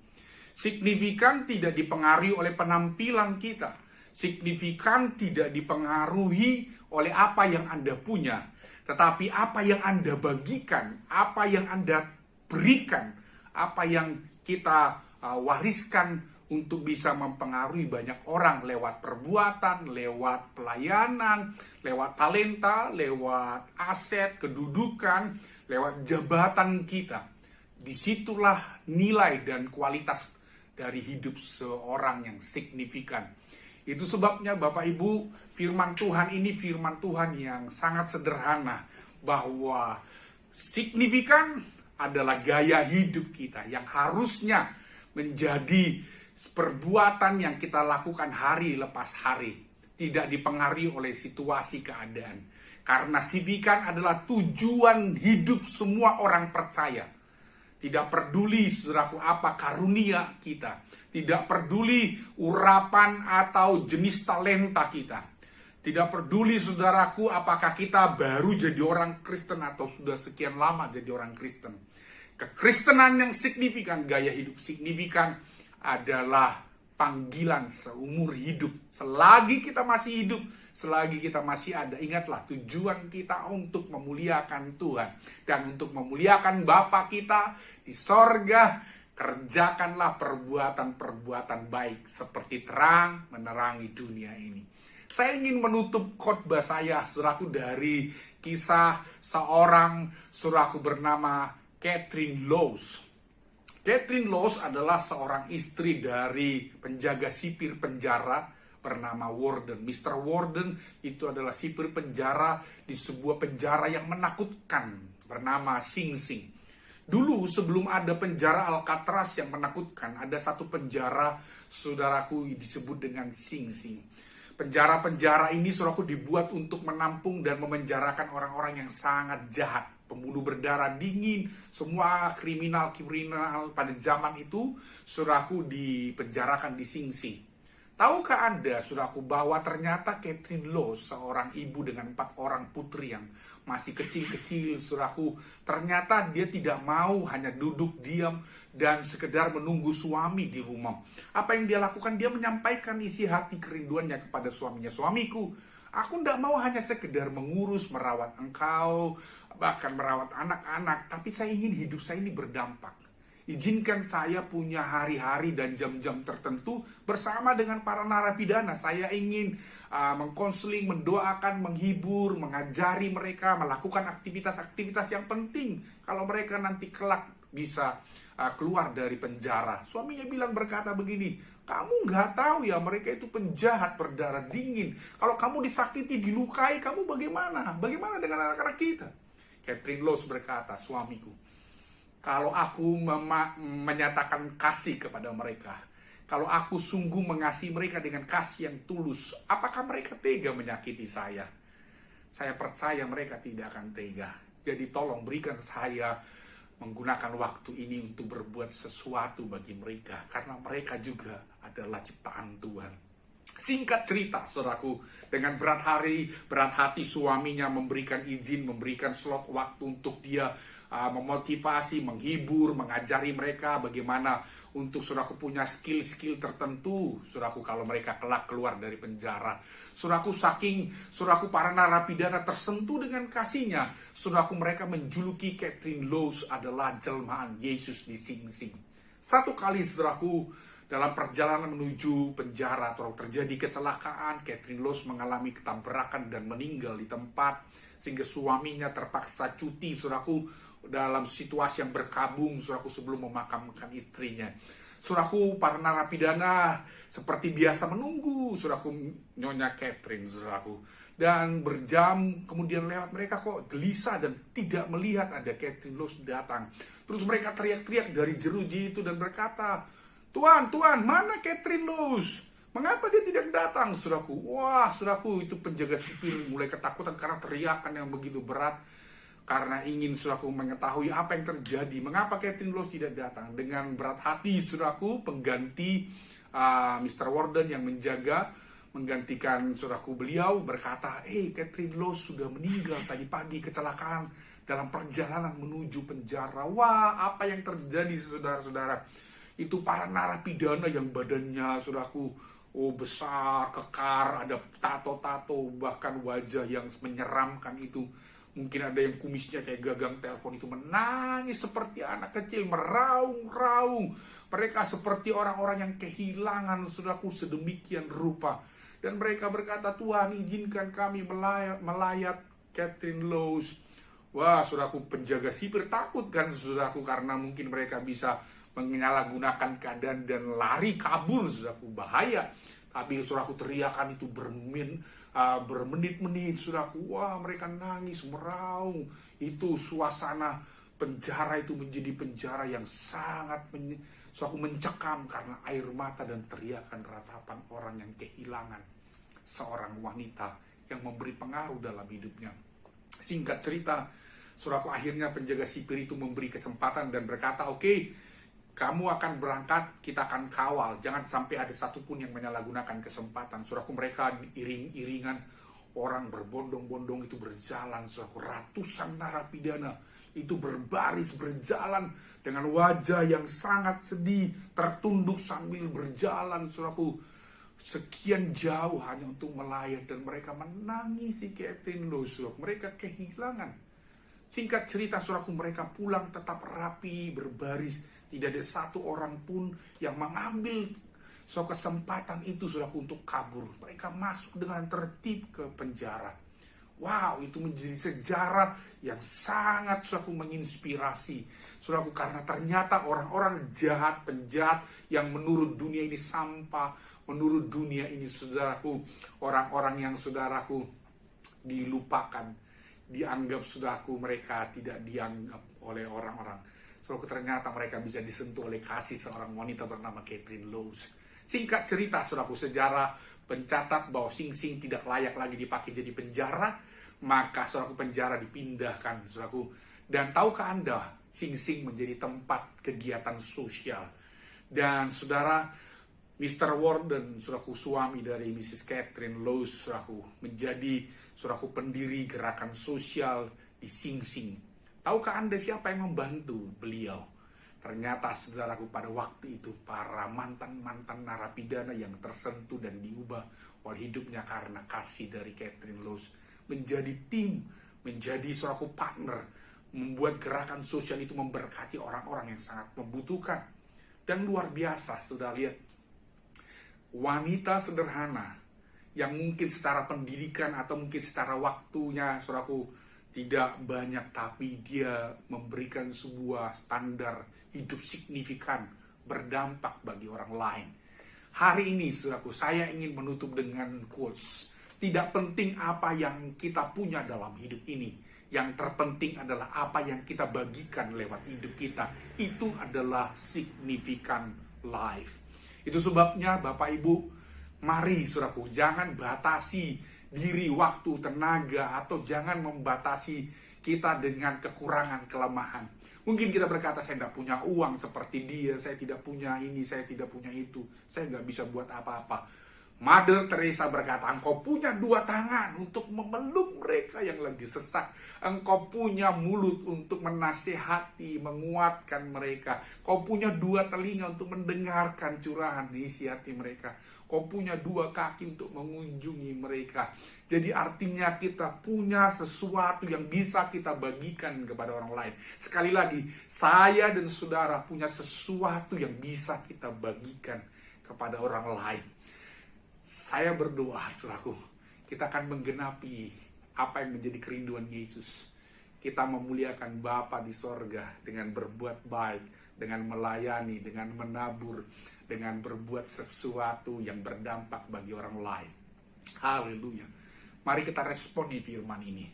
Signifikan tidak dipengaruhi oleh penampilan kita. Signifikan tidak dipengaruhi oleh apa yang Anda punya, tetapi apa yang Anda bagikan, apa yang Anda berikan, apa yang kita wariskan untuk bisa mempengaruhi banyak orang lewat perbuatan, lewat pelayanan, lewat talenta, lewat aset, kedudukan, lewat jabatan kita. Disitulah nilai dan kualitas dari hidup seorang yang signifikan. Itu sebabnya Bapak Ibu, firman Tuhan ini firman Tuhan yang sangat sederhana, bahwa signifikan adalah gaya hidup kita yang harusnya menjadi perbuatan yang kita lakukan hari lepas hari, tidak dipengaruhi oleh situasi keadaan. Karena signifikan adalah tujuan hidup semua orang percaya. Tidak peduli, saudaraku, apa karunia kita, tidak peduli urapan atau jenis talenta kita, tidak peduli, saudaraku, apakah kita baru jadi orang Kristen atau sudah sekian lama jadi orang Kristen. Kekristenan yang signifikan, gaya hidup signifikan adalah panggilan seumur hidup. Selagi kita masih hidup, selagi kita masih ada, ingatlah tujuan kita untuk memuliakan Tuhan dan untuk memuliakan Bapa kita di sorga. Kerjakanlah perbuatan-perbuatan baik seperti terang menerangi dunia ini. Saya ingin menutup khotbah saya, saudaraku, dari kisah seorang saudaraku bernama Catherine Lowes. Catherine Lowes adalah seorang istri dari penjaga sipir penjara bernama Warden. Mr. Warden itu adalah sipir penjara di sebuah penjara yang menakutkan bernama Sing Sing. Dulu sebelum ada penjara Alcatraz yang menakutkan, ada satu penjara, saudaraku, disebut dengan Sing Sing. Penjara-penjara ini, saudaraku, dibuat untuk menampung dan memenjarakan orang-orang yang sangat jahat, pembunuh berdarah dingin, semua kriminal-kriminal pada zaman itu, saudaraku, dipenjarakan di Sing Sing. Tahukah Anda, saudaraku, bahwa ternyata Catherine Lowes, seorang ibu dengan 4 orang putri yang masih kecil-kecil, saudaraku, ternyata dia tidak mau hanya duduk diam dan sekedar menunggu suami di rumah. Apa yang dia lakukan? Dia menyampaikan isi hati kerinduannya kepada suaminya. Suamiku, aku tidak mau hanya sekedar mengurus, merawat engkau, bahkan merawat anak-anak, tapi saya ingin hidup saya ini berdampak. Izinkan saya punya hari-hari dan jam-jam tertentu bersama dengan para narapidana. Saya ingin mengkonseling, mendoakan, menghibur, mengajari mereka, melakukan aktivitas-aktivitas yang penting kalau mereka nanti kelak bisa keluar dari penjara. Suaminya berkata begini, kamu nggak tahu ya, mereka itu penjahat berdarah dingin. Kalau kamu disakiti, dilukai, kamu bagaimana? Bagaimana dengan anak-anak kita? Catherine Lowes berkata, suamiku, kalau aku menyatakan kasih kepada mereka, Kalau aku sungguh mengasihi mereka dengan kasih yang tulus, apakah mereka tega menyakiti saya? Saya percaya mereka tidak akan tega. Jadi tolong berikan saya menggunakan waktu ini untuk berbuat sesuatu bagi mereka. Karena mereka juga adalah ciptaan Tuhan. Singkat cerita, saudaraku, dengan berat hati suaminya memberikan izin, memberikan slot waktu untuk dia memotivasi, menghibur, mengajari mereka bagaimana untuk saudaraku punya skill-skill tertentu, saudaraku, kalau mereka kelak keluar dari penjara. Saudaraku para narapidana tersentuh dengan kasihnya, saudaraku, mereka menjuluki Catherine Lowes adalah jelmaan Yesus di Sing Sing. Satu kali, saudaraku, dalam perjalanan menuju penjara terjadi kecelakaan. Catherine Lowes mengalami ketabrakan dan meninggal di tempat, sehingga suaminya terpaksa cuti, saudaraku, dalam situasi yang berkabung, saudaraku, sebelum memakamkan istrinya. Saudaraku, para narapidana seperti biasa menunggu, saudaraku, Nyonya Catherine, saudaraku. Dan berjam kemudian lewat, mereka kok gelisah dan tidak melihat ada Catherine Lowes datang. Terus mereka teriak-teriak dari jeruji itu dan berkata, Tuan, mana Catherine Lowes? Mengapa dia tidak datang, saudaraku? Wah, saudaraku, itu penjaga sipil mulai ketakutan karena teriakan yang begitu berat. Karena ingin, saudaraku, mengetahui apa yang terjadi. Mengapa Catherine Lowes tidak datang? Dengan berat hati, saudaraku, pengganti Mr. Warden yang menjaga, menggantikan saudaraku, beliau berkata, Catherine Lowes sudah meninggal tadi pagi, kecelakaan dalam perjalanan menuju penjara. Wah, apa yang terjadi, saudara-saudara? Itu para narapidana yang badannya, saudaraku, besar, kekar, ada tato-tato, bahkan wajah yang menyeramkan itu. Mungkin ada yang kumisnya kayak gagang telepon itu, menangis seperti anak kecil, meraung-raung. Mereka seperti orang-orang yang kehilangan, saudaraku, sedemikian rupa. Dan mereka berkata, Tuhan, izinkan kami melayat Catherine Lowes. Wah, saudaraku, penjaga sipir takut kan, saudaraku, karena mungkin mereka bisa menyalahgunakan keadaan dan lari kabur, saudaraku, bahaya. Tapi saudaraku, teriakan itu bermenit-menit, saudaraku. Wah, mereka nangis, meraung. Itu suasana penjara itu menjadi penjara yang sangat saudaraku, mencekam karena air mata dan teriakan ratapan orang yang kehilangan seorang wanita yang memberi pengaruh dalam hidupnya. Singkat cerita, saudaraku, akhirnya penjaga sipir itu memberi kesempatan dan berkata, oke, kamu akan berangkat, kita akan kawal. Jangan sampai ada satupun yang menyalahgunakan kesempatan. Saudaraku, mereka iring-iringan, orang berbondong-bondong itu berjalan. Saudaraku, ratusan narapidana itu berbaris berjalan dengan wajah yang sangat sedih, tertunduk sambil berjalan, saudaraku, sekian jauh hanya untuk melayat. Dan mereka menangisi Catherine Lowes, saudaraku. Mereka kehilangan. Singkat cerita, saudaraku, mereka pulang tetap rapi, berbaris. Tidak ada satu orang pun yang mengambil kesempatan itu, saudaraku, untuk kabur. Mereka masuk dengan tertib ke penjara. Wow, itu menjadi sejarah yang sangat, saudaraku, menginspirasi. Saudaraku, karena ternyata orang-orang jahat, penjahat yang menurut dunia ini sampah, menurut dunia ini, saudaraku, orang-orang yang, saudaraku, dilupakan, dianggap, saudaraku, mereka tidak dianggap oleh orang-orang. Saudaraku, ternyata mereka bisa disentuh oleh kasih seorang wanita bernama Catherine Lowes. Singkat cerita, saudaraku, sejarah pencatat bahwa Sing Sing tidak layak lagi dipakai jadi penjara, maka, saudaraku, penjara dipindahkan, saudaraku. Dan tahukah Anda, Sing Sing menjadi tempat kegiatan sosial. Dan saudara, Mr. Warden, saudaraku, suami dari Mrs. Catherine Lowes, saudaraku, menjadi, saudaraku, pendiri gerakan sosial di Sing Sing. Tahukah Anda siapa yang membantu beliau? Ternyata, saudaraku, pada waktu itu para mantan-mantan narapidana yang tersentuh dan diubah oleh hidupnya karena kasih dari Catherine Lowes menjadi tim, menjadi, saudaraku, partner, membuat gerakan sosial itu memberkati orang-orang yang sangat membutuhkan. Dan luar biasa, saudara lihat, wanita sederhana yang mungkin secara pendidikan atau mungkin secara waktunya, saudaraku, tidak banyak, tapi dia memberikan sebuah standar hidup signifikan, berdampak bagi orang lain. Hari ini, saudaraku, saya ingin menutup dengan quotes. Tidak penting apa yang kita punya dalam hidup ini. Yang terpenting adalah apa yang kita bagikan lewat hidup kita. Itu adalah significant life. Itu sebabnya Bapak Ibu, mari saudaraku, jangan batasi diri, waktu, tenaga, atau jangan membatasi kita dengan kekurangan, kelemahan. Mungkin kita berkata, saya tidak punya uang seperti dia, saya tidak punya ini, saya tidak punya itu, saya nggak bisa buat apa-apa. Mother Teresa berkata, engkau punya 2 tangan untuk memeluk mereka yang lagi sesak. Engkau punya mulut untuk menasehati, menguatkan mereka. Kau punya 2 telinga untuk mendengarkan curahan isi hati mereka. Kau punya 2 kaki untuk mengunjungi mereka. Jadi artinya kita punya sesuatu yang bisa kita bagikan kepada orang lain. Sekali lagi, saya dan saudara punya sesuatu yang bisa kita bagikan kepada orang lain. Saya berdoa, saudaraku, kita akan menggenapi apa yang menjadi kerinduan Yesus. Kita memuliakan Bapa di sorga dengan berbuat baik, dengan melayani, dengan menabur, dengan berbuat sesuatu yang berdampak bagi orang lain. Haleluya. Mari kita responi firman ini.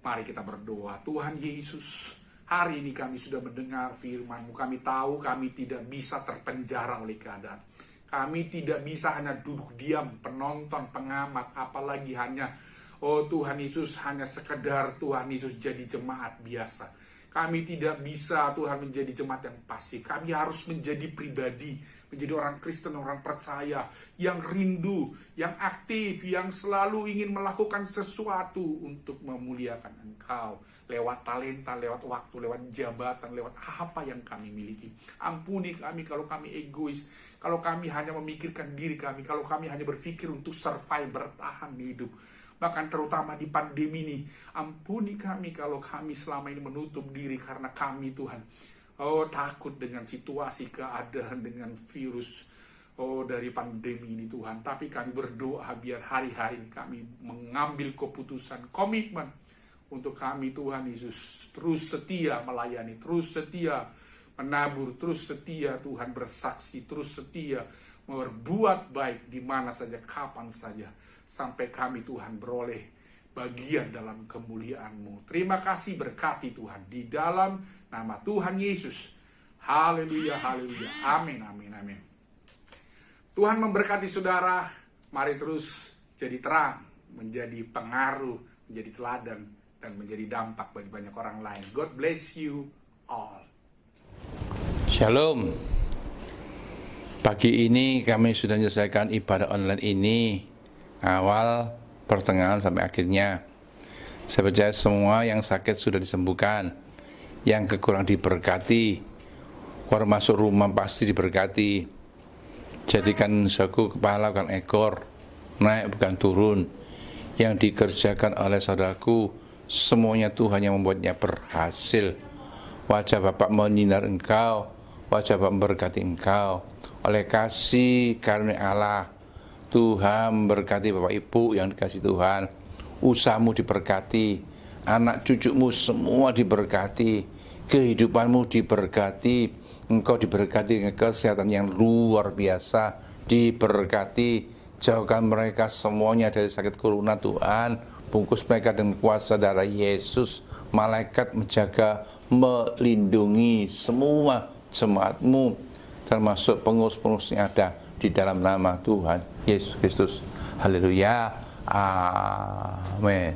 Mari kita berdoa. Tuhan Yesus, hari ini kami sudah mendengar firman-Mu. Kami tahu kami tidak bisa terpenjara oleh keadaan. Kami tidak bisa hanya duduk diam, penonton, pengamat, apalagi hanya, oh Tuhan Yesus, hanya sekedar Tuhan Yesus jadi jemaat biasa. Kami tidak bisa Tuhan menjadi jemaat yang pasif. Kami harus menjadi pribadi, menjadi orang Kristen, orang percaya, yang rindu, yang aktif, yang selalu ingin melakukan sesuatu untuk memuliakan Engkau. Lewat talenta, lewat waktu, lewat jabatan, lewat apa yang kami miliki. Ampuni kami kalau kami egois, kalau kami hanya memikirkan diri kami, kalau kami hanya berpikir untuk survive, bertahan hidup. Bahkan terutama di pandemi ini, ampuni kami kalau kami selama ini menutup diri karena kami Tuhan, oh takut dengan situasi, keadaan, dengan virus, oh dari pandemi ini Tuhan. Tapi kami berdoa biar hari-hari ini kami mengambil keputusan, komitmen, untuk kami Tuhan Yesus terus setia melayani, terus setia menabur, terus setia Tuhan bersaksi, terus setia berbuat baik di mana saja, kapan saja, sampai kami Tuhan beroleh bagian dalam kemuliaan-Mu. Terima kasih, berkati Tuhan di dalam nama Tuhan Yesus. Haleluya, haleluya, amin, amin, amin. Tuhan memberkati saudara. Mari terus jadi terang, menjadi pengaruh, menjadi teladan, dan menjadi dampak bagi banyak orang lain. God bless you all. Shalom. Pagi ini kami sudah menyelesaikan ibadah online ini, awal, pertengahan, sampai akhirnya. Saya percaya semua yang sakit sudah disembuhkan, yang kekurangan diberkati, orang masuk rumah pasti diberkati. Jadikan saku kepala bukan ekor, naik bukan turun. Yang dikerjakan oleh saudaraku, semuanya Tuhan yang membuatnya berhasil. Wajah Bapak menyinar engkau, wajah Bapak memberkati engkau. Oleh kasih karunia Allah, Tuhan memberkati Bapak Ibu yang dikasih Tuhan. Usahamu diberkati, anak cucumu semua diberkati, kehidupanmu diberkati, engkau diberkati dengan kesehatan yang luar biasa, diberkati. Jauhkan mereka semuanya dari sakit corona Tuhan. Bungkus mereka dengan kuasa darah Yesus. Malaikat menjaga, melindungi semua jemaat-Mu, termasuk pengurus-pengurus yang ada di dalam nama Tuhan Yesus Kristus. Haleluya. Amin.